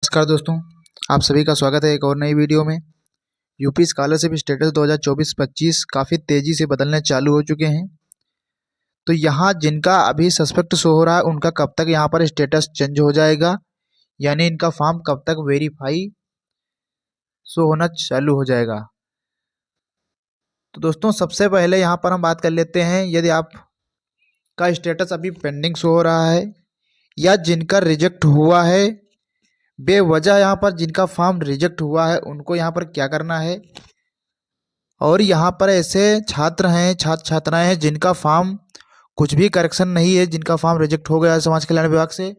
नमस्कार दोस्तों, आप सभी का स्वागत है एक और नई वीडियो में। यूपी स्कॉलरशिप स्टेटस 2024-25 काफ़ी तेज़ी से बदलने चालू हो चुके हैं। तो यहाँ जिनका अभी सस्पेक्ट शो हो रहा है उनका कब तक यहाँ पर स्टेटस चेंज हो जाएगा, यानी इनका फॉर्म कब तक वेरीफाई शो होना चालू हो जाएगा। तो दोस्तों सबसे पहले यहाँ पर हम बात कर लेते हैं, यदि आप का स्टेटस अभी पेंडिंग शो हो रहा है या जिनका रिजेक्ट हुआ है बेवजह, यहाँ पर जिनका फॉर्म रिजेक्ट हुआ है उनको यहाँ पर क्या करना है। और यहाँ पर ऐसे छात्र हैं, छात्र छात्राएं हैं जिनका फॉर्म कुछ भी करेक्शन नहीं है, जिनका फॉर्म रिजेक्ट हो गया है समाज कल्याण विभाग से,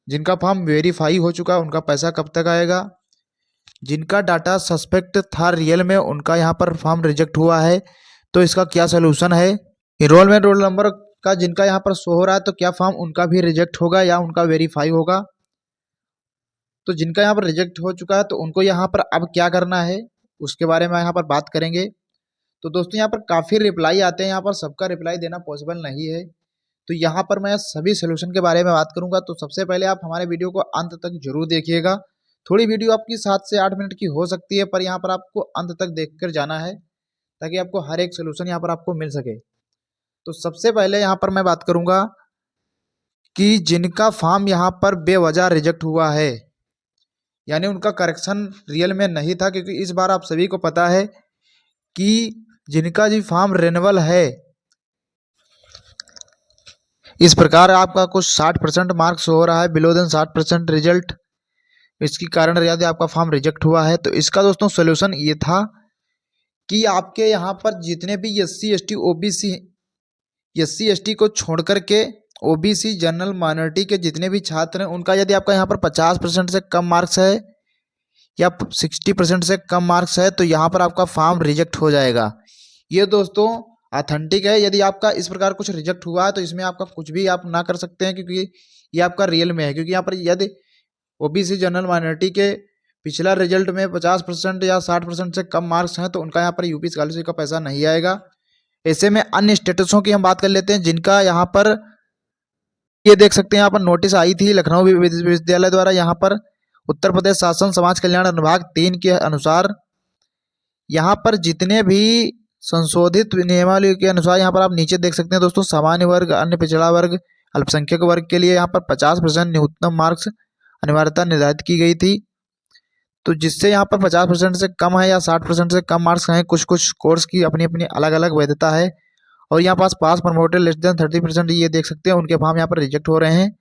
जिनका फॉर्म वेरीफाई हो चुका है, उनका पैसा कब तक आएगा। जिनका डाटा सस्पेक्ट था रियल में, उनका यहाँ पर फॉर्म रिजेक्ट हुआ है, तो इसका क्या सोल्यूशन है। इनरोलमेंट रोल नंबर का जिनका यहाँ पर शो हो रहा है, तो क्या फॉर्म उनका भी रिजेक्ट होगा या उनका वेरीफाई होगा। तो जिनका यहाँ पर रिजेक्ट हो चुका है तो उनको यहाँ पर अब क्या करना है, उसके बारे में यहाँ पर बात करेंगे। तो दोस्तों यहाँ पर काफ़ी रिप्लाई आते हैं, यहाँ पर सबका रिप्लाई देना पॉसिबल नहीं है, तो यहाँ पर मैं सभी सोल्यूशन के बारे में बात करूँगा। तो सबसे पहले आप हमारे वीडियो को अंत तक जरूर देखिएगा। थोड़ी वीडियो आपकी 7 से 8 मिनट की हो सकती है, पर यहाँ पर आपको अंत तक देख कर जाना है ताकि आपको हर एक सोल्यूशन यहाँ पर आपको मिल सके। तो सबसे पहले यहाँ पर मैं बात करूँगा कि जिनका फॉर्म यहाँ पर बेवजह रिजेक्ट हुआ है, यानी उनका करेक्शन रियल में नहीं था, क्योंकि इस बार आप सभी को पता है कि जिनका जी फॉर्म रेन्युअल है, इस प्रकार आपका कुछ 60% मार्क्स हो रहा है, बिलो देन 60% रिजल्ट, इसके कारण यदि आपका फॉर्म रिजेक्ट हुआ है तो इसका दोस्तों सोल्यूशन ये था कि आपके यहाँ पर जितने भी एससी एसटी को छोड़ करके ओबीसी जनरल माइनॉरिटी के जितने भी छात्र हैं, उनका यदि आपका यहाँ पर 50% से कम मार्क्स है या 60% से कम मार्क्स है तो यहाँ पर आपका फॉर्म रिजेक्ट हो जाएगा। ये दोस्तों ऑथेंटिक है। यदि आपका इस प्रकार कुछ रिजेक्ट हुआ है तो इसमें आपका कुछ भी आप ना कर सकते हैं, क्योंकि ये आपका रियल में है। क्योंकि यहाँ पर यदि ओबीसी जनरल माइनॉरिटी के पिछला रिजल्ट में 50% या 60% से कम मार्क्स हैं तो उनका यहाँ पर यूपी स्कॉलरशिप का पैसा नहीं आएगा। ऐसे में अन्य स्टेटसों की हम बात कर लेते हैं, जिनका यहाँ पर ये देख सकते हैं, यहाँ पर नोटिस आई थी लखनऊ विश्वविद्यालय द्वारा। यहाँ पर उत्तर प्रदेश शासन समाज कल्याण अनुभाग 3 के अनुसार यहाँ पर जितने भी संशोधित नियमावली के अनुसार यहाँ पर आप नीचे देख सकते हैं दोस्तों, सामान्य वर्ग, अन्य पिछड़ा वर्ग, अल्पसंख्यक वर्ग के लिए यहाँ पर 50% न्यूनतम मार्क्स अनिवार्यता निर्धारित की गई थी। तो जिससे यहाँ पर 50% से कम है या 60% से कम मार्क्स हैं, कुछ कुछ कोर्स की अपनी अपनी अलग अलग वैधता है। और यहाँ पास प्रमोटेड लेस देन 30%, ये देख सकते हैं उनके फॉर्म यहाँ पर रिजेक्ट हो रहे हैं।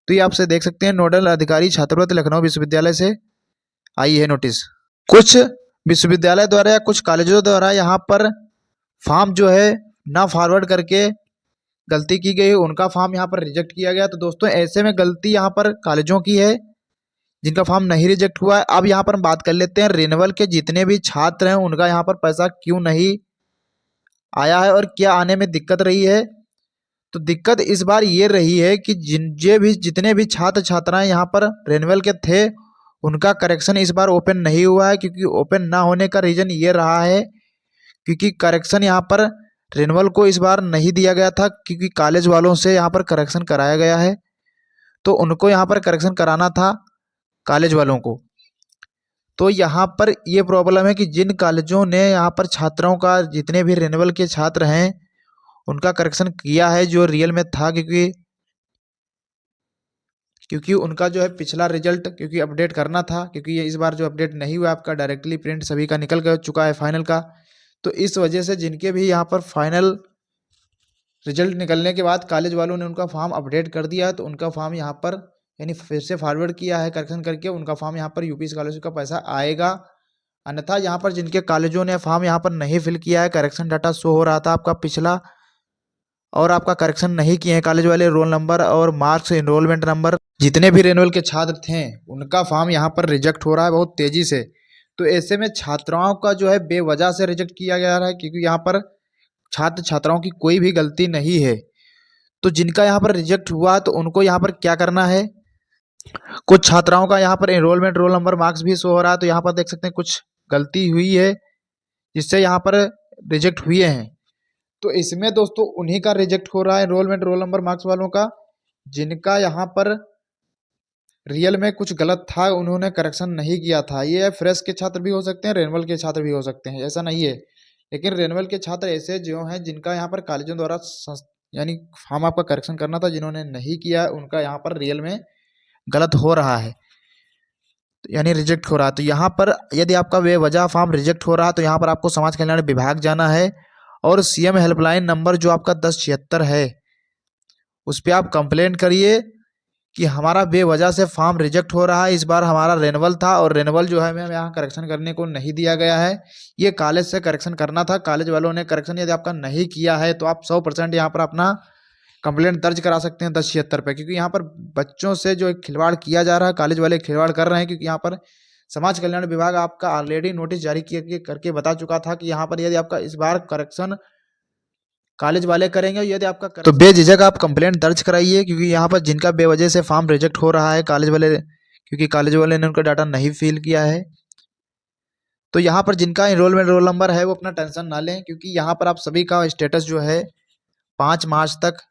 तो ये आपसे देख सकते हैं, नोडल अधिकारी छात्रवृत्ति लखनऊ विश्वविद्यालय से आई है नोटिस। कुछ विश्वविद्यालय द्वारा या कुछ कॉलेजों द्वारा यहाँ पर फॉर्म जो है ना फॉरवर्ड करके गलती की गई, उनका फॉर्म यहाँ पर रिजेक्ट किया गया। तो दोस्तों ऐसे में गलती यहाँ पर कॉलेजों की है जिनका फॉर्म नहीं रिजेक्ट हुआ है। अब यहाँ पर हम बात कर लेते हैं रिन्यूअल के जितने भी छात्र हैं उनका यहाँ पर पैसा क्यों नहीं आया है और क्या आने में दिक्कत रही है। तो दिक्कत इस बार ये रही है कि जितने भी छात्र छात्राएं यहाँ पर रिन्यूअल के थे उनका करेक्शन इस बार ओपन नहीं हुआ है। क्योंकि ओपन ना होने का रीज़न ये रहा है क्योंकि करेक्शन यहाँ पर रिन्यूअल को इस बार नहीं दिया गया था, क्योंकि कॉलेज वालों से यहाँ पर करेक्शन कराया गया है, तो उनको यहाँ पर करेक्शन कराना था कॉलेज वालों को। तो यहाँ पर ये प्रॉब्लम है कि जिन कॉलेजों ने यहाँ पर छात्रों का, जितने भी रिन्यूअल के छात्र हैं उनका करेक्शन किया है जो रियल में था, क्योंकि उनका जो है पिछला रिजल्ट क्योंकि अपडेट करना था, क्योंकि ये इस बार जो अपडेट नहीं हुआ आपका डायरेक्टली प्रिंट सभी का निकल चुका है फाइनल का। तो इस वजह से जिनके भी यहाँ पर फाइनल रिजल्ट निकलने के बाद कॉलेज वालों ने उनका फॉर्म अपडेट कर दिया है, तो उनका फॉर्म यहाँ पर यानी फिर से फॉरवर्ड किया है करेक्शन करके, उनका फॉर्म यहाँ पर यूपी स्कॉलरशिप का पैसा आएगा। अन्यथा यहाँ पर जिनके कॉलेजों ने फॉर्म यहाँ पर नहीं फिल किया है, करेक्शन डाटा शो हो रहा था आपका पिछला, और आपका करेक्शन नहीं किए हैं कॉलेज वाले, रोल नंबर और मार्क्स, एनरोलमेंट नंबर, जितने भी रिन्यूअल के छात्र थे उनका फॉर्म यहाँ पर रिजेक्ट हो रहा है बहुत तेज़ी से। तो ऐसे में छात्राओं का जो है बेवजह से रिजेक्ट किया गया है, क्योंकि यहाँ पर छात्र छात्राओं की कोई भी गलती नहीं है। तो जिनका यहाँ पर रिजेक्ट हुआ तो उनको यहाँ पर क्या करना है, कुछ छात्राओं का यहाँ पर एनरोलमेंट रोल नंबर मार्क्स भी शो हो रहा है, तो यहाँ पर देख सकते हैं कुछ गलती हुई है जिससे यहाँ पर रिजेक्ट हुए हैं। तो इसमें दोस्तों उन्हीं का रिजेक्ट हो रहा है एनरोलमेंट रोल नंबर मार्क्स वालों का, जिनका यहाँ पर रियल में कुछ गलत था, उन्होंने करेक्शन नहीं किया था। ये फ्रेश के छात्र भी हो सकते हैं, रेनुअल के छात्र भी हो सकते हैं, ऐसा नहीं है। लेकिन रेनुअल के छात्र ऐसे जो हैं जिनका यहाँ पर कॉलेजों द्वारा यानी फॉर्म आपका करेक्शन करना था, जिन्होंने नहीं किया उनका यहाँ पर रियल में गलत हो रहा है, यानी रिजेक्ट हो रहा है। तो यहाँ पर यदि आपका बेवजह फॉर्म रिजेक्ट हो रहा है तो यहाँ पर आपको समाज कल्याण विभाग जाना है और सीएम हेल्पलाइन नंबर जो आपका 1076 है उस पर आप कंप्लेंट करिए कि हमारा बेवजह से फॉर्म रिजेक्ट हो रहा है। इस बार हमारा रेनुअल था और रेनुअल जो है हमें यहाँ करेक्शन करने को नहीं दिया गया है। ये कॉलेज से करेक्शन करना था, कॉलेज वालों ने करेक्शन यदि आपका नहीं किया है तो आप 100% यहाँ पर अपना कंप्लेंट दर्ज करा सकते हैं 1076 पे, क्योंकि यहाँ पर बच्चों से जो एक खिलवाड़ किया जा रहा है, कॉलेज वाले खिलवाड़ कर रहे हैं। क्योंकि यहाँ पर समाज कल्याण विभाग आपका ऑलरेडी नोटिस जारी करके बता चुका था कि यहाँ पर यदि आपका इस बार करेक्शन कॉलेज वाले करेंगे, यदि आपका तो बेझिझक आप कंप्लेंट दर्ज कराइए। क्योंकि यहाँ पर जिनका बेवजह से फॉर्म रिजेक्ट हो रहा है कॉलेज वाले, क्योंकि कॉलेज वाले ने उनका डाटा नहीं फिल किया है, तो यहाँ पर जिनका एनरोलमेंट रोल नंबर है वो अपना टेंशन ना लें। क्योंकि यहाँ पर आप सभी का स्टेटस जो है 5 मार्च तक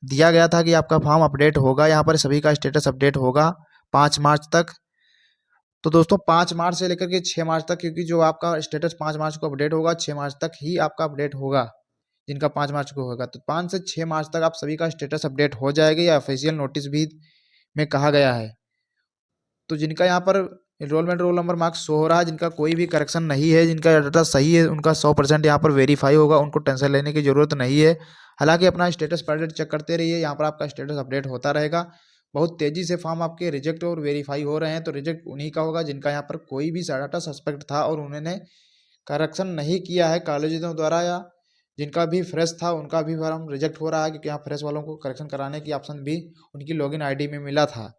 दिया गया था कि आपका फॉर्म अपडेट होगा। यहाँ पर सभी का स्टेटस अपडेट होगा 5 मार्च तक। तो दोस्तों 5 मार्च से लेकर के 6 मार्च तक, क्योंकि जो आपका स्टेटस 5 मार्च को अपडेट होगा 6 मार्च तक ही आपका अपडेट होगा, जिनका 5 मार्च को होगा। तो 5 से 6 मार्च तक आप सभी का स्टेटस अपडेट हो जाएगा, या ऑफिशियल नोटिस भी में कहा गया है। तो जिनका यहाँ पर enrolment roll number marks show हो रहा है, जिनका कोई भी करेक्शन नहीं है, जिनका डाटा सही है, उनका 100% यहाँ पर वेरीफाई होगा, उनको टेंशन लेने की जरूरत नहीं है। हालांकि अपना स्टेटस पर डेट चेक करते रहिए, यहाँ पर आपका स्टेटस अपडेट होता रहेगा। बहुत तेजी से फॉर्म आपके रिजेक्ट और वेरीफाई हो रहे हैं, तो रिजेक्ट उन्हीं का होगा जिनका यहाँ पर कोई भी डाटा सस्पेक्ट था और उन्होंने करेक्शन नहीं किया है कॉलेजों द्वारा, या जिनका भी फ्रेश था उनका भी फॉर्म रिजेक्ट हो रहा है। क्योंकि यहाँ फ्रेश वालों को करेक्शन कराने की ऑप्शन भी उनकी लॉगिन आईडी में मिला था।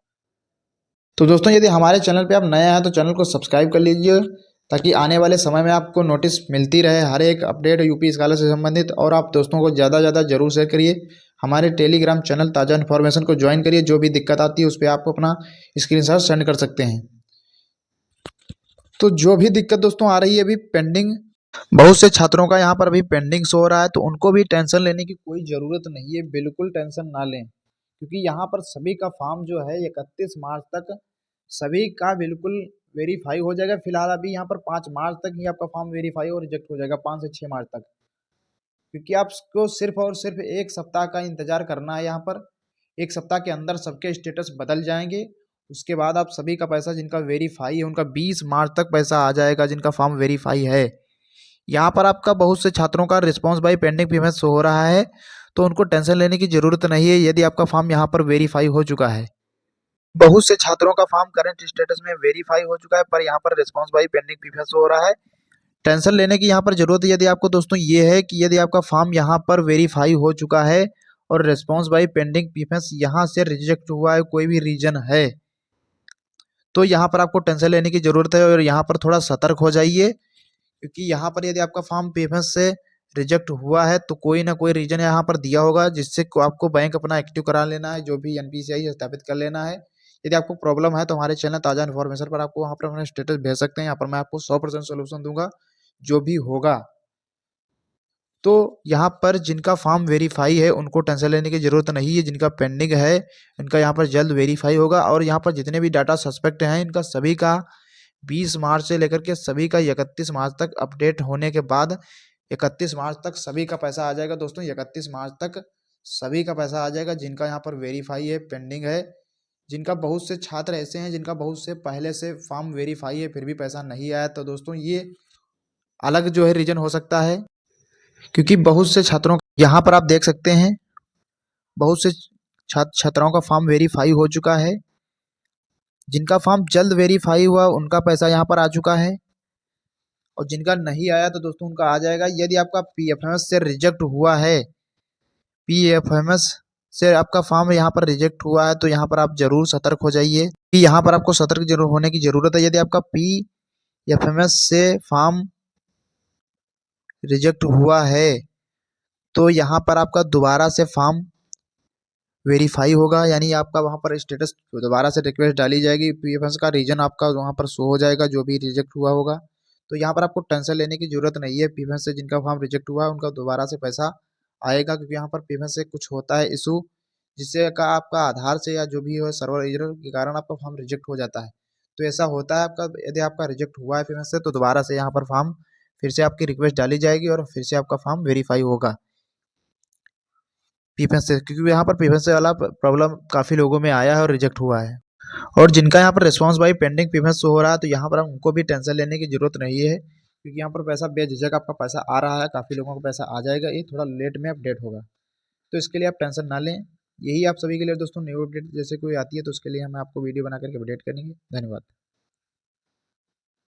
तो दोस्तों यदि हमारे चैनल पे आप नए हैं तो चैनल को सब्सक्राइब कर लीजिए, ताकि आने वाले समय में आपको नोटिस मिलती रहे हर एक अपडेट यूपी स्कॉलर से संबंधित। और आप दोस्तों को ज़्यादा से ज़्यादा जरूर शेयर करिए। हमारे टेलीग्राम चैनल ताज़ा इन्फॉर्मेशन को ज्वाइन करिए। जो भी दिक्कत आती है उस पर आप अपना स्क्रीनशॉट सेंड कर सकते हैं। तो जो भी दिक्कत दोस्तों आ रही है अभी पेंडिंग, बहुत से छात्रों का यहाँ पर अभी पेंडिंग शो हो रहा है, तो उनको भी टेंशन लेने की कोई ज़रूरत नहीं है, बिल्कुल टेंशन ना लें। क्योंकि यहाँ पर सभी का फॉर्म जो है 31 मार्च तक सभी का बिल्कुल वेरीफाई हो जाएगा। फिलहाल अभी यहाँ पर 5 मार्च तक ही आपका फॉर्म वेरीफाई और रिजेक्ट हो जाएगा, 5 से 6 मार्च तक। क्योंकि आपको सिर्फ और सिर्फ एक सप्ताह का इंतजार करना है। यहाँ पर एक सप्ताह के अंदर सबके स्टेटस बदल जाएंगे। उसके बाद आप सभी का पैसा जिनका वेरीफाई है उनका 20 मार्च तक पैसा आ जाएगा, जिनका फॉर्म वेरीफाई है। यहाँ पर आपका बहुत से छात्रों का response by pending payment show हो रहा है, तो उनको टेंशन लेने की जरूरत नहीं है यदि आपका फॉर्म यहाँ पर वेरीफाई हो चुका है। बहुत से छात्रों का फॉर्म करंट स्टेटस में वेरीफाई हो चुका है, पर यहाँ पर response by pending payment show हो रहा है। टेंशन लेने की यहाँ पर जरूरत यदि आपको दोस्तों ये है कि यदि आपका फॉर्म यहाँ पर वेरीफाई हो चुका है और रिस्पॉन्स बाय पेंडिंग पेमेंट यहाँ से रिजेक्ट हुआ है, कोई भी रीजन है, तो यहाँ पर आपको टेंशन लेने की जरूरत है और यहाँ पर थोड़ा सतर्क हो जाइए। क्योंकि यहाँ पर यदि आपका फॉर्म पेमेंट से रिजेक्ट हुआ है तो कोई ना कोई रीजन यहाँ पर दिया होगा, जिससे आपको बैंक अपना एक्टिव करा लेना है, जो भी एनपीसीआई स्थापित कर लेना है। यदि आपको प्रॉब्लम है तो हमारे चैनल ताज़ा इन्फॉर्मेशन पर आपको वहाँ पर अपना स्टेटस भेज सकते हैं। यहाँ पर मैं आपको 100% सोल्यूशन दूंगा जो भी होगा। तो यहाँ पर जिनका फॉर्म वेरीफाई है उनको टेंशन लेने की जरूरत नहीं है, जिनका पेंडिंग है इनका यहाँ पर जल्द वेरीफाई होगा। और यहाँ पर जितने भी डाटा सस्पेक्ट हैं इनका सभी का 20 मार्च से लेकर के सभी का 31 मार्च तक अपडेट होने के बाद 31 मार्च तक सभी का पैसा आ जाएगा। दोस्तों 31 मार्च तक सभी का पैसा आ जाएगा, जिनका यहाँ पर वेरीफाई है, पेंडिंग है। जिनका बहुत से छात्र ऐसे हैं जिनका बहुत से पहले से फॉर्म वेरीफाई है फिर भी पैसा नहीं आया, तो दोस्तों ये अलग जो है रीजन हो सकता है। क्योंकि बहुत से छात्रों यहाँ पर आप देख सकते हैं बहुत से छात्राओं का फॉर्म वेरीफाई हो चुका है। जिनका फॉर्म जल्द वेरीफाई हुआ उनका पैसा यहाँ पर आ चुका है, और जिनका नहीं आया तो दोस्तों उनका आ जाएगा। यदि आपका पीएफएमएस से रिजेक्ट हुआ है, पीएफएमएस से आपका फॉर्म यहाँ पर रिजेक्ट हुआ है, तो यहाँ पर आप जरूर सतर्क हो जाइए कि यहाँ पर आपको सतर्क जरूर होने की जरूरत है। यदि आपका पीएफएमएस से फॉर्म रिजेक्ट हुआ है तो यहाँ पर आपका दोबारा से फॉर्म वेरीफाई होगा, यानी आपका वहाँ पर स्टेटस दोबारा से रिक्वेस्ट डाली जाएगी, पीएफएस का रीजन आपका वहाँ पर शो हो जाएगा जो भी रिजेक्ट हुआ होगा। तो यहाँ पर आपको टेंशन लेने की जरूरत नहीं है। पीएफएस से जिनका फॉर्म रिजेक्ट हुआ है उनका दोबारा से पैसा आएगा, क्योंकि यहाँ पर पीएफएस से कुछ होता है इशू, जिससे का आपका आधार से या जो भी हो सर्वर एरर के कारण आपका फॉर्म रिजेक्ट हो जाता है। तो ऐसा होता है आपका, यदि आपका रिजेक्ट हुआ है पेमेंट से तो दोबारा से यहाँ पर फॉर्म फिर से आपकी रिक्वेस्ट डाली जाएगी और फिर से आपका फॉर्म वेरीफाई होगा पीफेंस से, क्योंकि यहाँ पर पीफेंस से वाला प्रॉब्लम काफ़ी लोगों में आया है और रिजेक्ट हुआ है। और जिनका यहाँ पर response by pending payment show हो रहा है तो यहाँ पर उनको भी टेंशन लेने की जरूरत नहीं है, क्योंकि यहाँ पर पैसा बेझिझक आपका पैसा आ रहा है, काफ़ी लोगों को पैसा आ जाएगा, ये थोड़ा लेट में अपडेट होगा। तो इसके लिए आप टेंशन ना लें। यही आप सभी के लिए दोस्तों न्यू अपडेट जैसे कोई आती है तो उसके लिए हम आपको वीडियो बना करके अपडेट करेंगे। धन्यवाद।